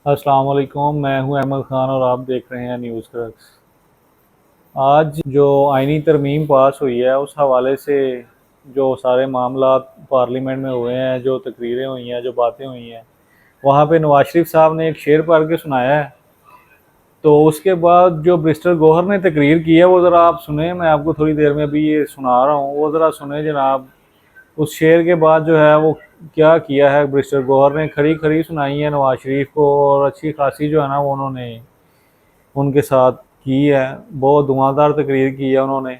अस्सलाम वालेकुम। मैं हूं अहमद ख़ान और आप देख रहे हैं न्यूज़ क्रक्स। आज जो आइनी तरमीम पास हुई है उस हवाले से जो सारे मामला पार्लियामेंट में हुए हैं, जो तकरीरें हुई हैं, जो बातें हुई हैं, वहाँ पे नवाज शरीफ साहब ने एक शेर पढ़ के सुनाया है। तो उसके बाद जो ब्रिस्टर गौहर ने तकरीर की है वो ज़रा आप सुने। मैं आपको थोड़ी देर में अभी ये सुना रहा हूँ, वो ज़रा सुने जनाब। उस शेर के बाद जो है वो क्या किया है ब्रिस्टर गौहर ने, खरी खरी सुनाई है नवाज शरीफ को, और अच्छी खासी जो है ना वो उन्होंने उनके साथ की है। बहुत धुआंधार तकरीर की है उन्होंने।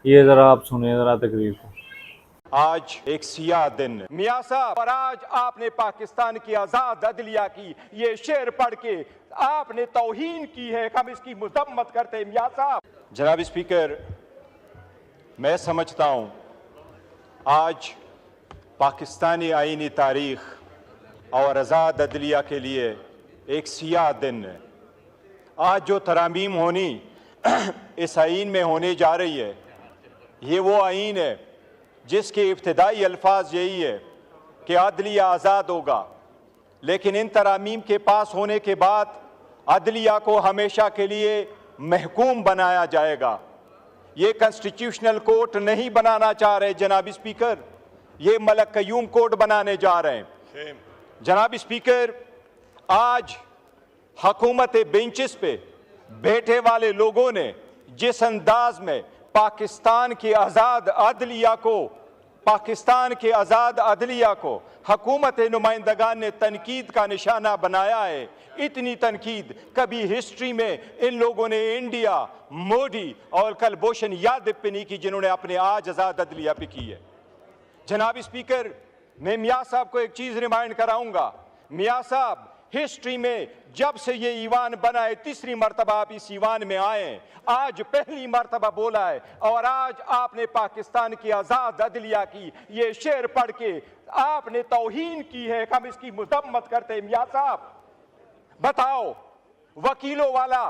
ये ज़रा आप सुने ज़रा तकरीर को। आज एक सियाह दिन मियाँ साहब, और आज आपने पाकिस्तान की आजाद अदलिया की ये शेर पढ़ के आपने तौहीन की है। हम इसकी मजम्मत करते हैं मियाँ साहब। जनाब स्पीकर, मैं समझता हूँ आज पाकिस्तानी आईनी तारीख और आज़ाद अदलिया के लिए एक सियाह दिन है। आज जो तरामीम होनी इस आइन में होने जा रही है, ये वो आइन है जिसके इब्तदाई अल्फाज यही है कि अदलिया आज़ाद होगा, लेकिन इन तरामीम के पास होने के बाद अदलिया को हमेशा के लिए महकूम बनाया जाएगा। ये कॉन्स्टिट्यूशनल कोर्ट नहीं बनाना चाह रहे जनाब स्पीकर, ये मलक कयूम कोर्ट बनाने जा रहे हैं। जनाब स्पीकर, आज हुकूमत बेंचेस पे बैठे वाले लोगों ने जिस अंदाज में पाकिस्तान के आज़ाद अदलिया को हुकूमत नुमाइंदगान ने तनकीद का निशाना बनाया है, इतनी तनकीद कभी हिस्ट्री में इन लोगों ने इंडिया, मोदी और कलभूषण यादव पे नहीं की, जिन्होंने अपने आज आज़ाद अदलिया पे की है। जनाब स्पीकर, मैं मियाँ साहब को एक चीज़ रिमाइंड कराऊंगा। मियाँ साहब, हिस्ट्री में जब से ये ईवान बना है, तीसरी मरतबा आप इस ईवान में आए हैं, आज पहली मरतबा बोला है, और आज आपने पाकिस्तान की आज़ाद अदलिया की ये शेर पढ़ के आपने तौहीन की है। हम इसकी मजम्मत करते हैं। मियाँ साहब बताओ, वकीलों वाला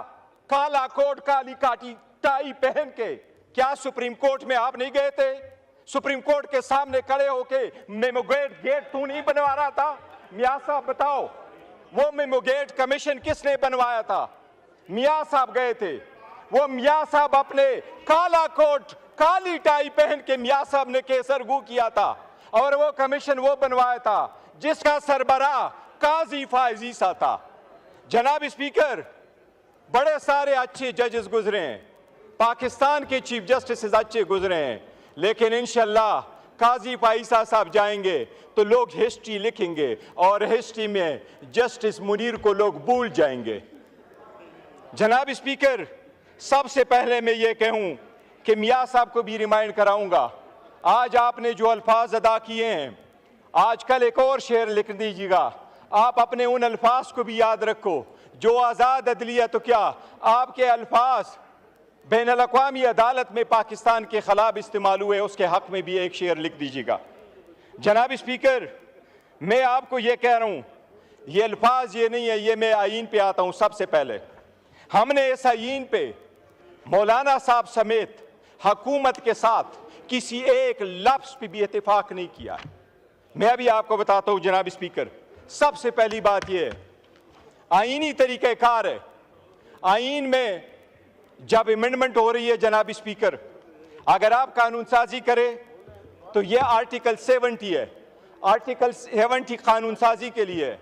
काला कोट काली काटी टाई पहन के क्या सुप्रीम कोर्ट में आप नहीं गए थे? सुप्रीम कोर्ट के सामने खड़े होके मेमोगेट गेट तू नहीं बनवा रहा था? मियाँ साहब बताओ, वो मेमोगेट कमीशन किसने बनवाया था? मियाँ साहब गए थे। वो मियाँ साहब अपने काला कोट काली टाई पहन के मियाँ साहब ने केसरगू किया था, और वो कमीशन वो बनवाया था जिसका सरबराह काजी फायजीसा था। जनाब स्पीकर, बड़े सारे अच्छे जजेस गुजरे हैं, पाकिस्तान के चीफ जस्टिस अच्छे गुजरे हैं, लेकिन इंशाल्लाह काजी फाइसा साहब जाएंगे तो लोग हिस्ट्री लिखेंगे और हिस्ट्री में जस्टिस मुनीर को लोग भूल जाएंगे। जनाब स्पीकर, सबसे पहले मैं ये कहूं कि मियाँ साहब को भी रिमाइंड कराऊंगा, आज आपने जो अल्फाज अदा किए हैं, आजकल एक और शेर लिख दीजिएगा। आप अपने उन अल्फाज को भी याद रखो जो आज़ाद अदलिया, तो क्या आपके अल्फाज बैनुल अक़वामी अदालत में पाकिस्तान के खिलाफ इस्तेमाल हुए, उसके हक में भी एक शेर लिख दीजिएगा। जनाब स्पीकर, मैं आपको ये कह रहा हूँ, ये अल्फाज ये नहीं है, ये मैं आईन पे आता हूँ। सबसे पहले हमने इस आईन पे मौलाना साहब समेत हुकूमत के साथ किसी एक लफ्ज़ पे भी इत्तेफाक नहीं किया। मैं अभी आपको बताता हूँ जनाब स्पीकर, सबसे पहली बात यह है, आईनी तरीक़ाकार है। आईन में जब अमेंडमेंट हो रही है जनाब स्पीकर, अगर आप कानून साजी करें तो ये आर्टिकल 70 है। आर्टिकल 70 कानून साजी के लिए है,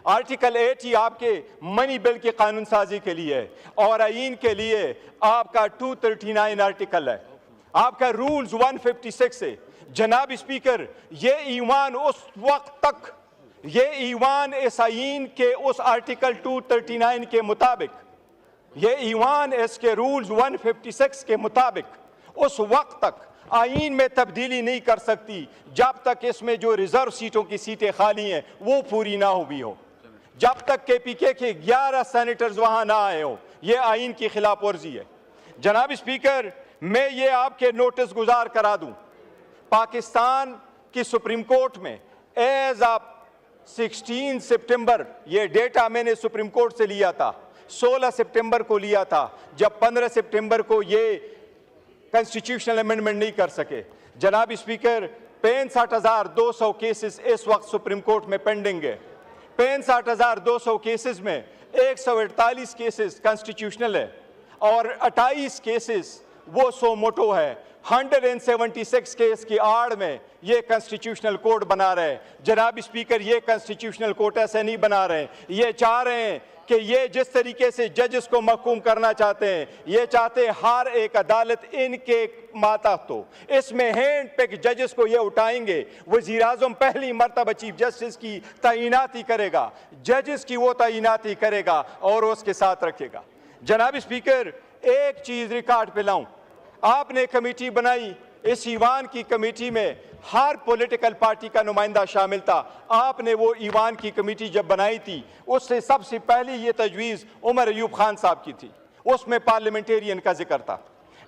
आर्टिकल 80 आपके मनी बिल के कानून साजी के लिए है, और आईन के लिए आपका 239 आर्टिकल है, आपका रूल्स 156 है। जनाब स्पीकर, ये ईवान उस वक्त तक, ये ईवान इस आईन के उस आर्टिकल 239 के मुताबिक, ये ईवान इसके रूल्स 156 के मुताबिक उस वक्त तक आईन में तब्दीली नहीं कर सकती जब तक इसमें जो रिजर्व सीटों की सीटें खाली हैं वो पूरी ना हुई हो, जब तक KPK के 11 सेनेटर्स वहां ना आए हो। ये आईन की खिलाफ वर्जी है। जनाब स्पीकर, मैं ये आपके नोटिस गुजार करा दूं, पाकिस्तान की सुप्रीम कोर्ट में एज ऑफ 16 सितंबर, ये डेटा मैंने सुप्रीम कोर्ट से लिया था, 16 सितंबर को लिया था, जब 15 सितंबर को ये कॉन्स्टिट्यूशनल अमेंडमेंट नहीं कर सके। जनाब स्पीकर, 65,200 केसेस इस वक्त सुप्रीम कोर्ट में पेंडिंग है। 65,200 केसेस में 148 केसेस कॉन्स्टिट्यूशनल है और 28 केसेस वो सो मोटो है। 176 केस की आड़ में ये कॉन्स्टिट्यूशनल कोर्ट बना रहे हैं। जनाब स्पीकर, ये कॉन्स्टिट्यूशनल कोर्ट ऐसे नहीं बना रहे हैं। ये चाह रहे हैं कि ये जिस तरीके से जजेस को महकूम करना चाहते हैं, ये चाहते हैं हर एक अदालत इनके मातहत हो। इसमें हैंड पिक जजेस को ये उठाएंगे। वज़ीर आज़म पहली मरतबा चीफ जस्टिस की तैनाती करेगा, जजेस की वो तैनाती करेगा और उसके साथ रखेगा। जनाब स्पीकर, एक चीज़ रिकॉर्ड पे लाऊं, आपने कमेटी बनाई, इस ईवान की कमेटी में हर पॉलिटिकल पार्टी का नुमाइंदा शामिल था। आपने वो ईवान की कमेटी जब बनाई थी, उससे सबसे पहले ये तजवीज़ उमर अयूब खान साहब की थी, उसमें पार्लियामेंटेरियन का जिक्र था।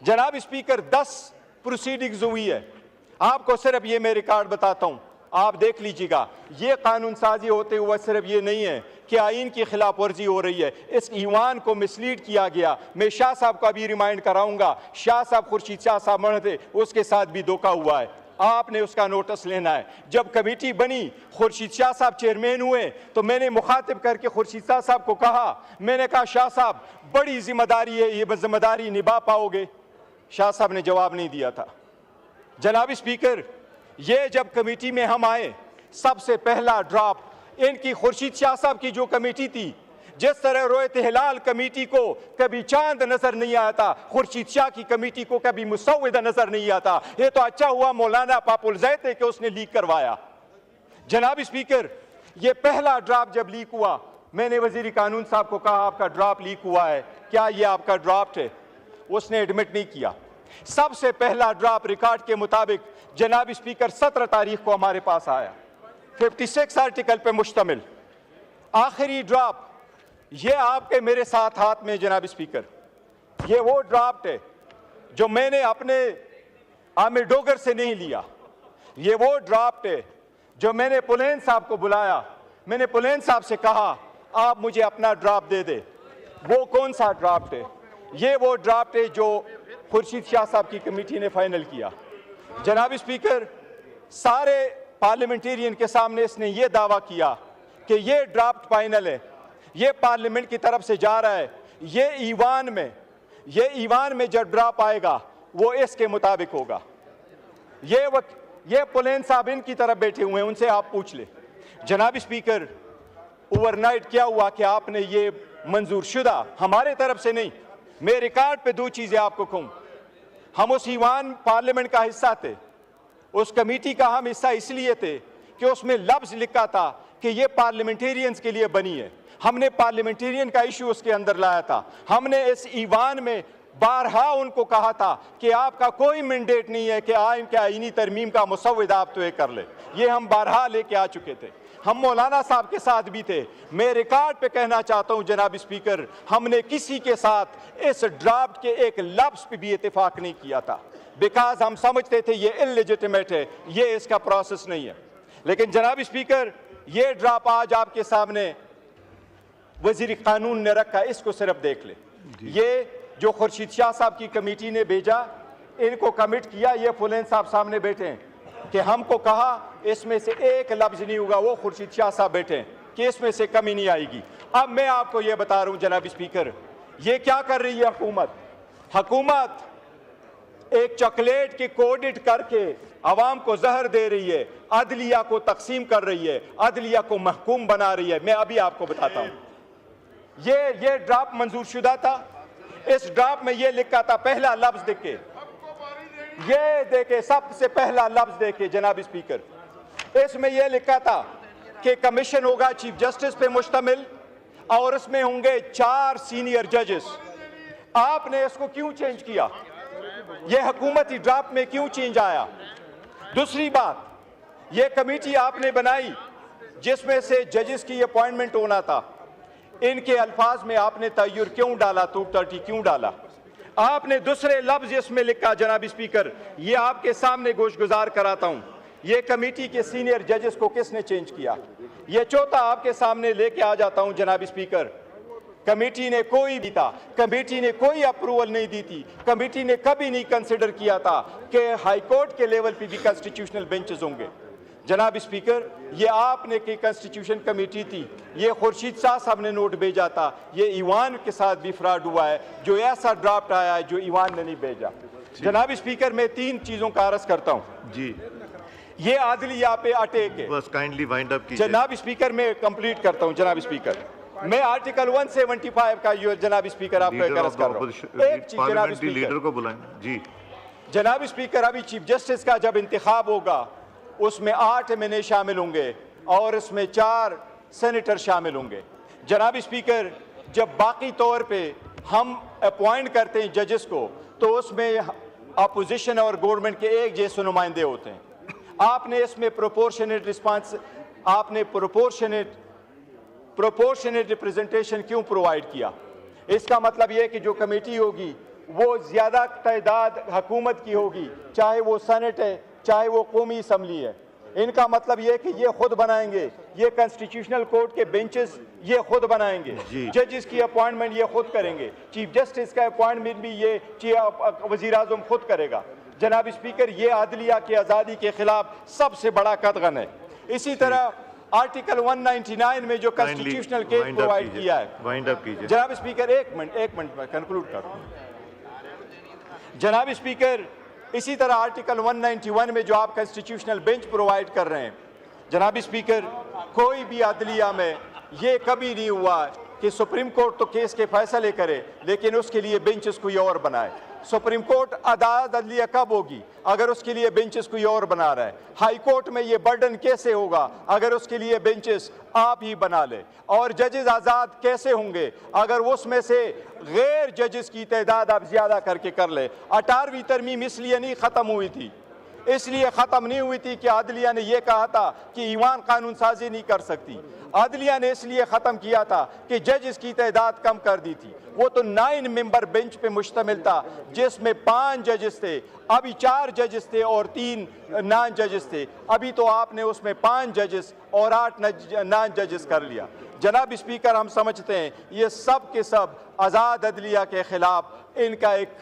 जनाब स्पीकर, 10 प्रोसीडिंग्स हुई है। आपको सिर्फ ये मैं रिकॉर्ड बताता हूँ, आप देख लीजिएगा। ये कानून साजी होते हुए सिर्फ ये नहीं है कि आइन की खिलाफ वर्जी हो रही है, इस ईवान को मिसलीड किया गया। मैं शाह साहब का भी रिमाइंड कराऊंगा, शाह साहब खुर्शीद शाह साहब मर थे, उसके साथ भी धोखा हुआ है, आपने उसका नोटिस लेना है। जब कमेटी बनी, खुर्शीद शाह साहब चेयरमैन हुए, तो मैंने मुखातिब करके खुर्शीद शाह साहब को कहा, मैंने कहा शाह साहब बड़ी जिम्मेदारी है, ये जिम्मेदारी निभा पाओगे? शाह साहब ने जवाब नहीं दिया था। जनाब स्पीकर, ये जब कमेटी में हम आए, सबसे पहला ड्राफ्ट इनकी खुर्शीद शाह साहब की जो कमेटी थी, जिस तरह रोयत हिलाल कमेटी को कभी चांद नजर नहीं आता, खुर्शीद शाह की कमेटी को कभी मुसव्विदा नजर नहीं आता। ये तो अच्छा हुआ मौलाना पापुल जैद थे कि उसने लीक करवाया। जनाब स्पीकर, ये पहला ड्राफ्ट जब लीक हुआ, मैंने वजीर कानून साहब को कहा आपका ड्राफ्ट लीक हुआ है, क्या ये आपका ड्राफ्ट है? उसने एडमिट नहीं किया। सबसे पहला ड्राफ्ट रिकॉर्ड के मुताबिक जनाब स्पीकर 17 तारीख को हमारे पास आया, 56 आर्टिकल पे मुश्तमिल। आखिरी ड्राफ्ट ये आपके मेरे साथ हाथ में जनाब स्पीकर, ये वो ड्राफ्ट है जो मैंने अपने आमिर डोगर से नहीं लिया। ये वो ड्राफ्ट है जो मैंने पुलेन साहब को बुलाया, मैंने पुलेन साहब से कहा आप मुझे अपना ड्राफ्ट दे दे। वो कौन सा ड्राफ्ट है? ये वो ड्राफ्ट है जो खुर्शीद शाह साहब की कमेटी ने फाइनल किया। जनाब स्पीकर, सारे पार्लियामेंटेरियन के सामने इसने ये दावा किया कि ये ड्राफ्ट फाइनल है, ये पार्लियामेंट की तरफ से जा रहा है, ये ईवान में जब ड्राफ्ट आएगा वो इसके मुताबिक होगा। ये पुलेन साहब इनकी तरफ बैठे हुए हैं, उनसे आप पूछ ले। जनाब स्पीकर, ओवरनाइट क्या हुआ कि आपने ये मंजूर शुदा, हमारे तरफ से नहीं, मैं रिकॉर्ड पे 2 चीजें आपको कहूं। हम उस ईवान पार्लियामेंट का हिस्सा थे, उस कमेटी का हम हिस्सा इसलिए थे कि उसमें लफ्ज लिखा था कि ये पार्लियामेंटेरियंस के लिए बनी है। हमने पार्लियामेंटेरियन का इशू उसके अंदर लाया था। हमने इस ईवान में बारहा उनको कहा था कि आपका कोई मैंडेट नहीं है कि आइन के आईनी तरमीम का मुसव्विदा आप तो कर ले। ये हम बारहा लेके आ चुके थे, हम मौलाना साहब के साथ भी थे। मैं रिकॉर्ड पे कहना चाहता हूं जनाब स्पीकर, हमने किसी के साथ इस ड्राफ्ट के एक लफ्ज पे भी इत्तेफाक नहीं किया था, बिकॉज हम समझते थे ये इलेजिटिमेट है, ये इसका प्रोसेस नहीं है। लेकिन जनाब स्पीकर, ये ड्राफ्ट आज आपके सामने वजीर कानून ने रखा, इसको सिर्फ देख ले। ये जो खुर्शीद शाह साहब की कमेटी ने भेजा, इनको कमिट किया, ये फुलेन साहब सामने बैठे हैं कि हमको कहा इसमें से एक लफ्ज नहीं होगा, वो खुर्शीद शाह साहब बैठे हैं कि इसमें से कमी नहीं आएगी। अब मैं आपको ये बता रहा हूं जनाब स्पीकर, ये क्या कर रही है हुकूमत एक चॉकलेट के कोडिट करके अवाम को जहर दे रही है, अदलिया को तकसीम कर रही है, अदलिया को महकूम बना रही है। मैं अभी आपको बताता हूं, ये ड्राफ्ट मंजूर शुदा था। इस ड्राफ्ट में ये लिखा था, पहला लफ्ज देखे, ये देखे, सबसे पहला लफ्ज देखे जनाब स्पीकर, इसमें यह लिखा था कि कमीशन होगा चीफ जस्टिस पे मुश्तमिल और इसमें होंगे 4 सीनियर जजेस। आपने इसको क्यों चेंज किया? यह हुकूमती ड्राफ्ट में क्यों चेंज आया? दूसरी बात, यह कमेटी आपने बनाई जिसमें से जजेस की अपॉइंटमेंट होना था, इनके अल्फाज में आपने तय्युर क्यों डाला, 230 क्यों डाला? आपने दूसरे लफ्ज इसमें लिखा जनाब स्पीकर, ये आपके सामने गोशगुजार कराता हूं, ये कमेटी के सीनियर जजेस को किसने चेंज किया? ये चौथा आपके सामने लेके आ जाता हूं जनाब स्पीकर, कमेटी ने कोई भी था, कमेटी ने कोई अप्रूवल नहीं दी थी, कमेटी ने कभी नहीं कंसिडर किया था कि हाई कोर्ट के लेवल पे भी कॉन्स्टिट्यूशनल बेंचेस होंगे। जनाब स्पीकर, ये आपने की कॉन्स्टिट्यूशन कमेटी थी, ये खुर्शीद शाह साहब ने नोट भेजा था, ये ईवान के साथ भी फ्रॉड हुआ है, जो ऐसा ड्राफ्ट आया है जो ईवान ने नहीं भेजा। जनाब स्पीकर, मैं 3 चीज़ों का अर्ज करता हूँ जी, ये आदलिया पे अटैक है। बस काइंडली वाइंड अप कीजिए। जनाब स्पीकर, मैं कंप्लीट करता हूँ। जनाब स्पीकर, मैं आर्टिकल 175 का जनाब स्पीकर आपको एक अर्ज कर रहा हूँ। एक चीज जनाब लीडर स्पीकर, को बुलाएं जी। जनाब स्पीकर, अभी चीफ जस्टिस का जब इंतखाब होगा उसमें 8 एमएनए शामिल होंगे और इसमें 4 सेनेटर शामिल होंगे। जनाब स्पीकर, जब बाकी तौर पे हम अपॉइंट करते हैं जजेस को तो उसमें अपोजिशन और गवर्नमेंट के एक जैसे नुमाइंदे होते हैं। आपने इसमें प्रोपोर्शनेट रिस्पांस, आपने प्रोपोर्शनेट रिप्रेजेंटेशन क्यों प्रोवाइड किया? इसका मतलब यह है कि जो कमेटी होगी वो ज़्यादा तादाद हुकूमत की होगी, चाहे वो सेनेट है चाहे वो कौमी असम्बली है। इनका मतलब यह है कि ये खुद बनाएंगे, ये कॉन्स्टिट्यूशनल कोर्ट के बेंचेस ये खुद बनाएंगे, जजेस की अपॉइंटमेंट ये खुद करेंगे, चीफ जस्टिस का अपॉइंटमेंट भी ये वज़ीर आज़म खुद करेगा। जनाब स्पीकर, ये आदलिया की आज़ादी के खिलाफ सबसे बड़ा कदगन है। इसी तरह आर्टिकल 199 में जो कॉन्स्टिट्यूशनल केस प्रोवाइड किया है, वाइंड अप कीजिए। जनाब स्पीकर, एक मिनट में कंक्लूड कर। जनाब स्पीकर, इसी तरह आर्टिकल 191 में जो आप कॉन्स्टिट्यूशनल बेंच प्रोवाइड कर रहे हैं, जनाब स्पीकर, कोई भी अदलिया में ये कभी नहीं हुआ कि सुप्रीम कोर्ट तो केस के फैसले करे लेकिन उसके लिए बेंचेस कोई और बनाए। सुप्रीम कोर्ट अदालत अदलिया कब होगी अगर उसके लिए बेंचेस कोई और बना रहा है? हाई कोर्ट में ये बर्डन कैसे होगा अगर उसके लिए बेंचेस आप ही बना ले? और जजेस आज़ाद कैसे होंगे अगर उसमें से गैर जजेस की तादाद आप ज़्यादा करके कर ले? 18वीं तरमीम इसलिए नहीं ख़त्म हुई थी, इसलिए ख़त्म नहीं हुई थी कि आदलिया ने यह कहा था कि ईवान कानून साजी नहीं कर सकती। आदलिया ने इसलिए ख़त्म किया था कि जजेस की तादाद कम कर दी थी। वो तो 9 मेंबर बेंच पे मुश्तमिल था जिसमें 5 जजेस थे, अभी 4 जजेस थे और 3 नॉन जजेस थे। अभी तो आपने उसमें 5 जजेस और 8 नॉन जजेस कर लिया। जनाब स्पीकर, हम समझते हैं ये सब के सब आज़ाद अदलिया के खिलाफ इनका एक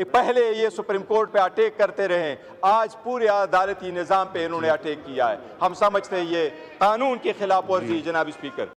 पहले ये सुप्रीम कोर्ट पे अटैक करते रहे, आज पूरे अदालती निज़ाम पे इन्होंने अटैक किया है। हम समझते हैं ये कानून के खिलाफ वर्जी। जनाब स्पीकर।